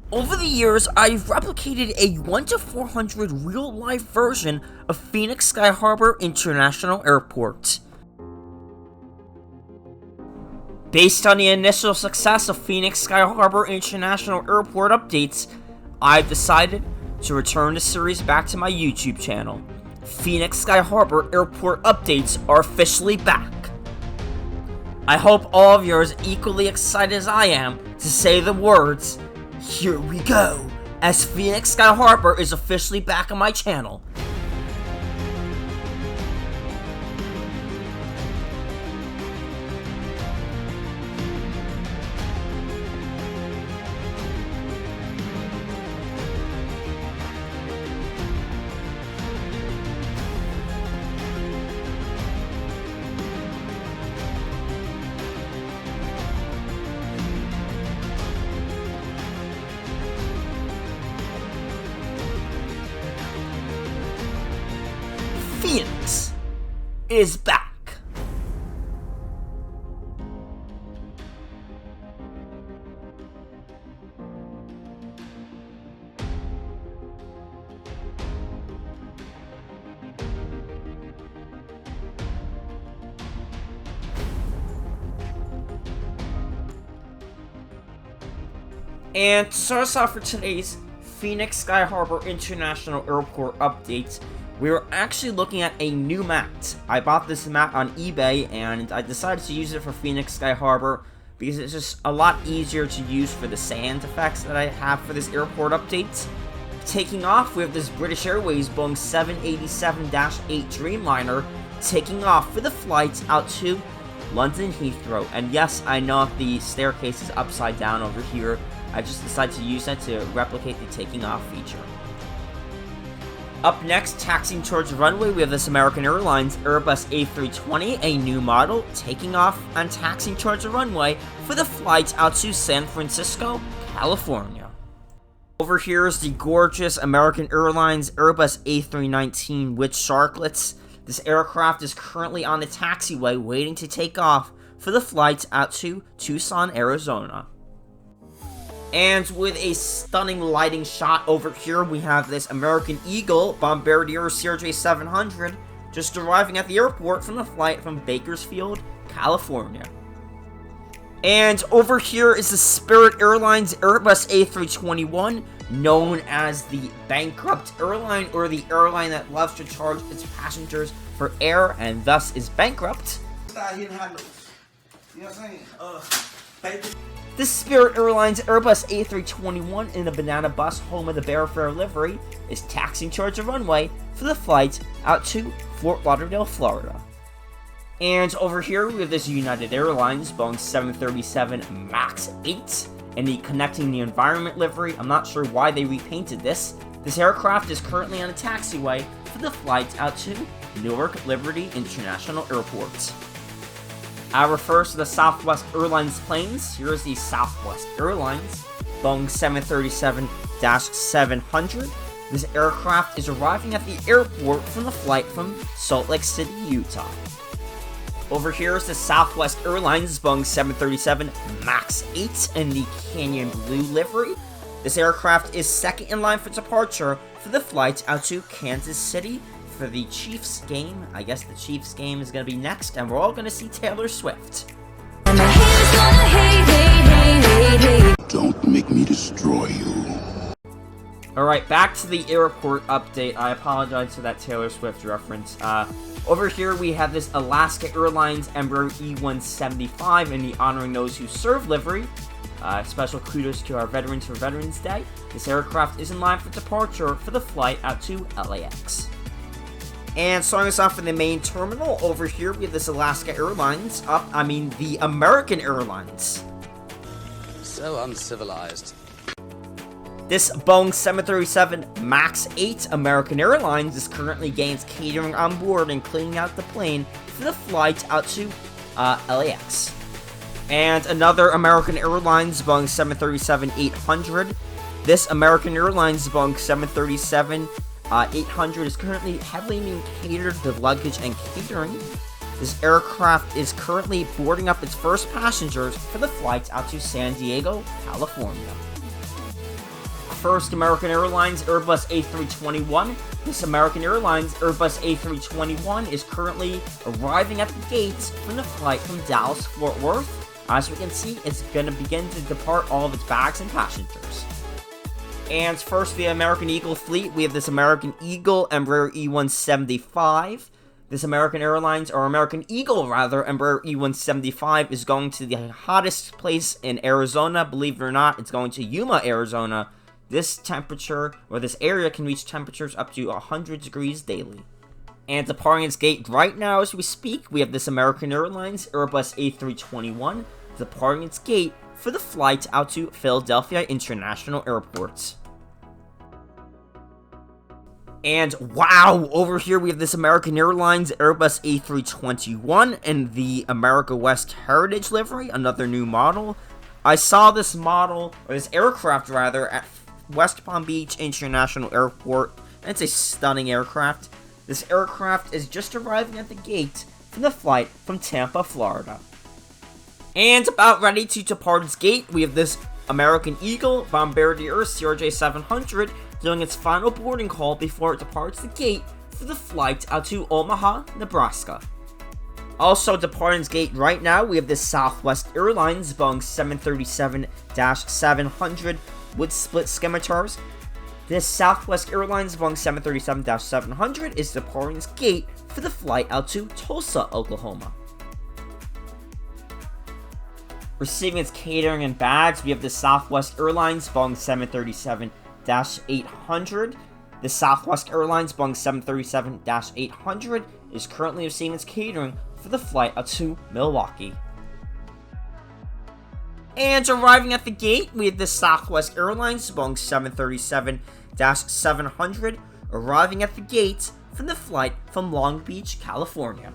Over the years, I've replicated a 1 to 400 real-life version of Phoenix Sky Harbor International Airport. Based on the initial success of Phoenix Sky Harbor International Airport updates, I've decided to return the series back to my YouTube channel. Phoenix Sky Harbor Airport updates are officially back. I hope all of you are as equally excited as I am to say the words, "Here we go," as Phoenix Sky Harbor is officially back on my channel. Phoenix is back. And to start us off for today's Phoenix Sky Harbor International Airport update, we're actually looking at a new mat. I bought this mat on eBay and I decided to use it for Phoenix Sky Harbor because it's just a lot easier to use for the sand effects that I have for this airport update. Taking off, we have this British Airways Boeing 787-8 Dreamliner taking off for the flight out to London Heathrow. And yes, I know the staircase is upside down over here. I just decided to use that to replicate the taking off feature. Up next, taxiing towards the runway, we have this American Airlines Airbus A320, a new model, taking off and taxiing towards the runway for the flight out to San Francisco, California. Over here is the gorgeous American Airlines Airbus A319 with sharklets. This aircraft is currently on the taxiway waiting to take off for the flight out to Tucson, Arizona. And with a stunning lighting shot over here, we have this American Eagle Bombardier CRJ700 just arriving at the airport from the flight from Bakersfield, California. And over here is the Spirit Airlines Airbus A321, known as the bankrupt airline, or the airline that loves to charge its passengers for air and thus is bankrupt. This Spirit Airlines Airbus A321 in the Banana Bus, home of the Bear Fair livery, is taxiing towards the runway for the flight out to Fort Lauderdale, Florida. And over here we have this United Airlines Boeing 737 MAX 8 in the Connecting the Environment livery. I'm not sure why they repainted this. This aircraft is currently on a taxiway for the flight out to Newark Liberty International Airport. Refers to the Southwest Airlines planes. Here is the Southwest Airlines Boeing 737-700. This aircraft is arriving at the airport from the flight from Salt Lake City, Utah. Over here is the Southwest Airlines Boeing 737 MAX 8 in the Canyon Blue livery. This aircraft is second in line for departure for the flight out to Kansas City for the Chiefs game. I guess the Chiefs game is going to be next, and we're all going to see Taylor Swift. Don't make me destroy you. Alright, back to the airport update. I apologize for that Taylor Swift reference. Over here we have this Alaska Airlines Embraer E175 in the Honoring Those Who Serve livery. Special kudos to our veterans for Veterans Day. This aircraft is in line for departure for the flight out to LAX. And starting us off in the main terminal, over here we have this Alaska Airlines, the American Airlines. So uncivilized. This Boeing 737 MAX 8 American Airlines is currently getting its catering on board and cleaning out the plane for the flight out to LAX. And another American Airlines Boeing 737-800. This American Airlines Boeing 737-800 is currently heavily being catered to luggage and catering. This aircraft is currently boarding up its first passengers for the flight out to San Diego, California. first American Airlines Airbus A321. This American Airlines Airbus A321 is currently arriving at the gates from the flight from Dallas, Fort Worth. As we can see, it's going to begin to depart all of its bags and passengers. And first, the American Eagle fleet. We have this American Eagle Embraer E175. This American Airlines, or American Eagle rather, Embraer E175 is going to the hottest place in Arizona. Believe it or not, it's going to Yuma, Arizona. This temperature, or this area, can reach temperatures up to 100 degrees daily. And departing its gate right now as we speak, we have this American Airlines Airbus A321 departing its gate for the flight out to Philadelphia International Airport. And wow, over here we have this American Airlines Airbus A321 in the America West Heritage livery, another new model. I saw this model, or this aircraft rather, at West Palm Beach International Airport, and it's a stunning aircraft. This aircraft is just arriving at the gate from the flight from Tampa, Florida. And about ready to depart its gate, we have this American Eagle Bombardier CRJ700 doing its final boarding call before it departs the gate for the flight out to Omaha, Nebraska. Also departing its gate right now, we have this Southwest Airlines Boeing 737-700 with split scimitars. This Southwest Airlines Boeing 737-700 is departing its gate for the flight out to Tulsa, Oklahoma. Receiving its catering and bags, we have the Southwest Airlines Boeing 737-800. The Southwest Airlines Boeing 737-800 is currently receiving its catering for the flight out to Milwaukee. And arriving at the gate, we have the Southwest Airlines Boeing 737-700 arriving at the gate from the flight from Long Beach, California.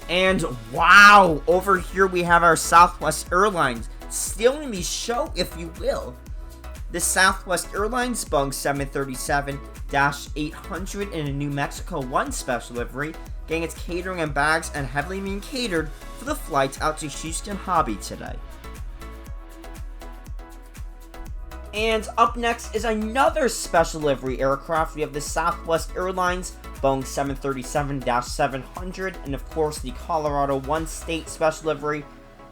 And wow, over here we have our Southwest Airlines stealing the show, if you will. The Southwest Airlines Boeing 737-800 in a New Mexico 1 special livery, getting its catering and bags and heavily being catered for the flight out to Houston Hobby today. And up next is another special livery aircraft. We have the Southwest Airlines Boeing 737-700, and of course the Colorado 1 State Special Livery.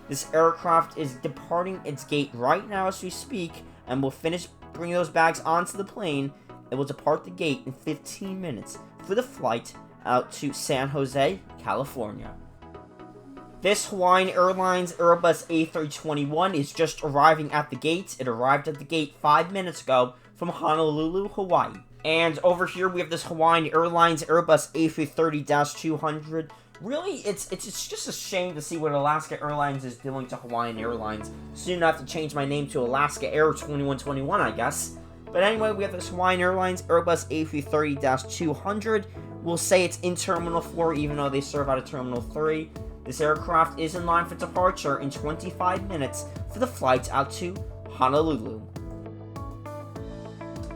This aircraft is departing its gate right now as we speak, and will finish bringing those bags onto the plane. It will depart the gate in 15 minutes for the flight out to San Jose, California. This Hawaiian Airlines Airbus A321 is just arriving at the gate. It arrived at the gate 5 minutes ago from Honolulu, Hawaii. And over here we have this Hawaiian Airlines Airbus A330-200. Really, it's just a shame to see what Alaska Airlines is doing to Hawaiian Airlines. Soon I have to change my name to Alaska Air 2121, I guess. But anyway, we have this Hawaiian Airlines Airbus A330-200. We'll say it's in Terminal 4, even though they serve out of Terminal 3. This aircraft is in line for departure in 25 minutes for the flight out to Honolulu.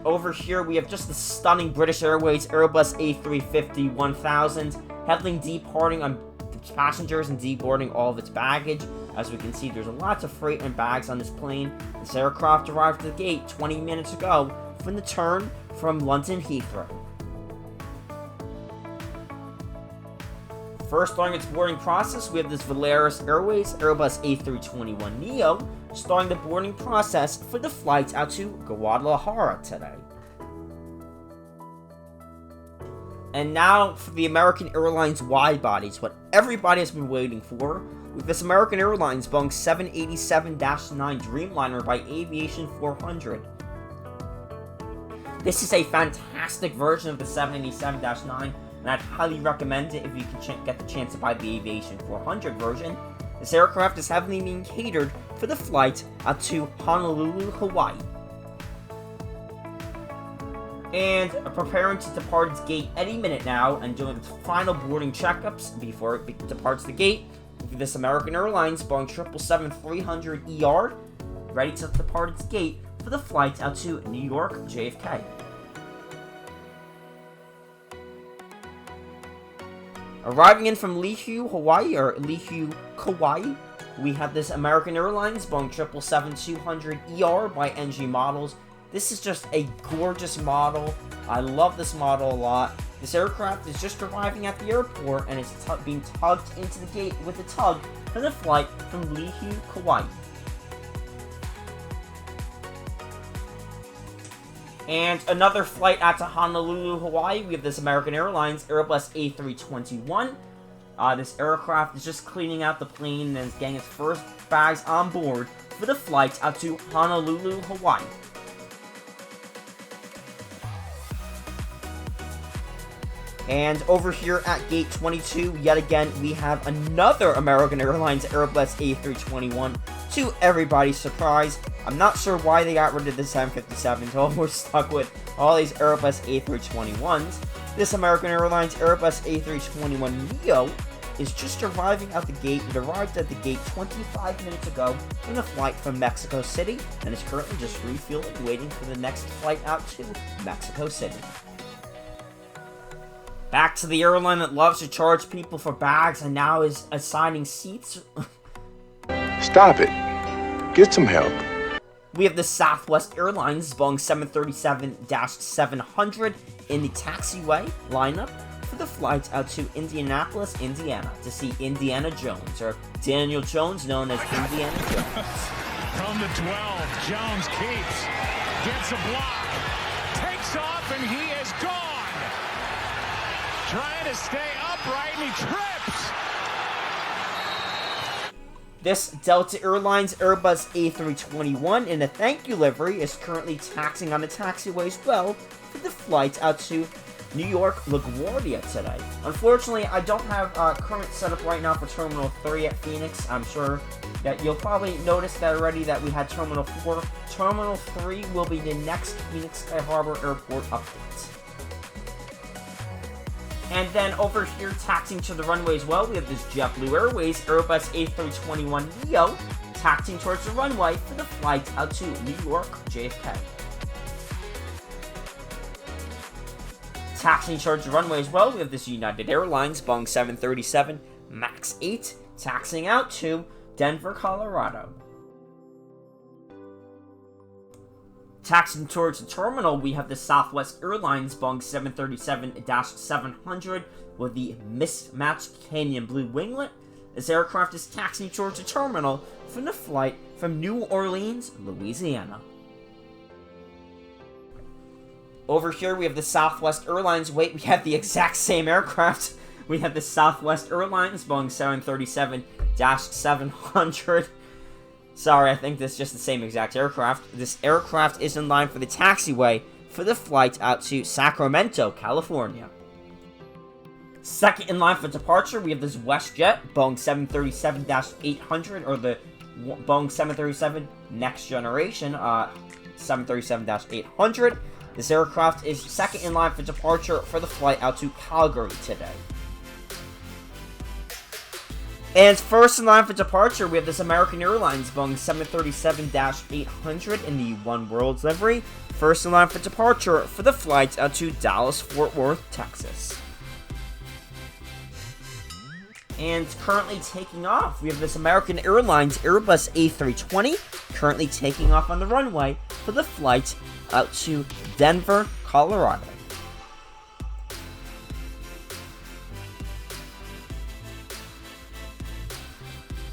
Over here, we have just the stunning British Airways Airbus A350-1000, heavily departing on passengers and deboarding all of its baggage. As we can see, there's lots of freight and bags on this plane. This aircraft arrived at the gate 20 minutes ago from the turn from London Heathrow. First, during its boarding process, we have this Volaris Airways Airbus A321neo, starting the boarding process for the flight out to Guadalajara today. And now for the American Airlines wide-bodies, what everybody has been waiting for, with this American Airlines Boeing 787-9 Dreamliner by Aviation 400. This is a fantastic version of the 787-9, and I'd highly recommend it if you can get the chance to buy the Aviation 400 version. This aircraft is heavily being catered for the flight out to Honolulu, Hawaii. And preparing to depart its gate any minute now and doing its final boarding checkups before it departs the gate. This American Airlines Boeing 777-300ER ready to depart its gate for the flight out to New York, JFK. Arriving in from Lihu, Hawaii, or Lihu, Kauai, we have this American Airlines Boeing 777-200ER by NG Models. This is just a gorgeous model. I love this model a lot. This aircraft is just arriving at the airport and it's being tugged into the gate with a tug for the flight from Lihu, Kauai. And another flight out to Honolulu, Hawaii. We have this American Airlines Airbus A321. This aircraft is just cleaning out the plane and is getting its first bags on board for the flight out to Honolulu, Hawaii. And over here at Gate 22, yet again, we have another American Airlines Airbus A321. To everybody's surprise, I'm not sure why they got rid of the 757, so we're stuck with all these Airbus A321s. This American Airlines Airbus A321neo is just arriving out the gate. It arrived at the gate 25 minutes ago in a flight from Mexico City, and is currently just refueling, waiting for the next flight out to Mexico City. Back to the airline that loves to charge people for bags and now is assigning seats. Stop it. Get some help. We have the Southwest Airlines Boeing 737-700 in the taxiway lineup for the flight out to Indianapolis, Indiana, to see Indiana Jones, or Daniel Jones, known as Indiana Jones. From the 12, Jones keeps, gets a block, takes off, and he is gone. Trying to stay upright, and he trips. This Delta Airlines Airbus A321 in a thank you livery is currently taxiing on the taxiway as well for the flight out to New York LaGuardia today. Unfortunately, I don't have a current setup right now for Terminal 3 at Phoenix. I'm sure that you'll probably notice that already that we had Terminal 4. Terminal 3 will be the next Phoenix Sky Harbor Airport update. And then over here, taxiing to the runway as well, we have this JetBlue Airways Airbus A321neo taxiing towards the runway for the flight out to New York JFK. Taxiing towards the runway as well, we have this United Airlines Boeing 737 MAX 8 taxiing out to Denver, Colorado. Taxiing towards the terminal, we have the Southwest Airlines Boeing 737-700 with the mismatched Canyon Blue winglet. This aircraft is taxiing towards the terminal from the flight from New Orleans, Louisiana. Over here, we have the Southwest Airlines. Wait, we have the exact same aircraft. We have the Southwest Airlines Boeing 737-700. Sorry, I think this is just the same exact aircraft. This aircraft is in line for the taxiway for the flight out to Sacramento, California. Second in line for departure, we have this WestJet Boeing 737-800, or the Boeing 737 Next Generation 737-800. This aircraft is second in line for departure for the flight out to Calgary today. And first in line for departure, we have this American Airlines Boeing 737-800 in the One World livery. First in line for departure for the flight out to Dallas-Fort Worth, Texas. And currently taking off, we have this American Airlines Airbus A320 currently taking off on the runway for the flight out to Denver, Colorado.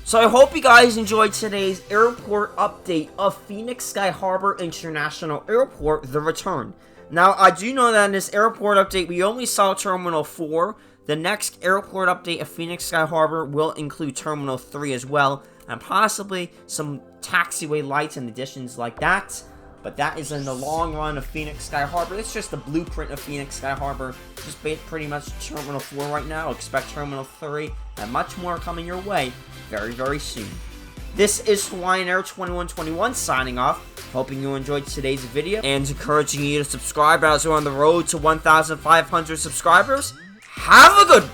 So I hope you guys enjoyed today's airport update of Phoenix Sky Harbor International Airport, the return. Now, I do know that in this airport update, we only saw Terminal 4. The next airport update of Phoenix Sky Harbor will include Terminal 3 as well, and possibly some taxiway lights and additions like that. But that is in the long run of Phoenix Sky Harbor. It's just the blueprint of Phoenix Sky Harbor. Just pretty much Terminal 4 right now. Expect Terminal 3 and much more coming your way very, very soon. This is Hawaiian Air 2121 signing off. Hoping you enjoyed today's video and encouraging you to subscribe as we're on the road to 1,500 subscribers. Have a good one!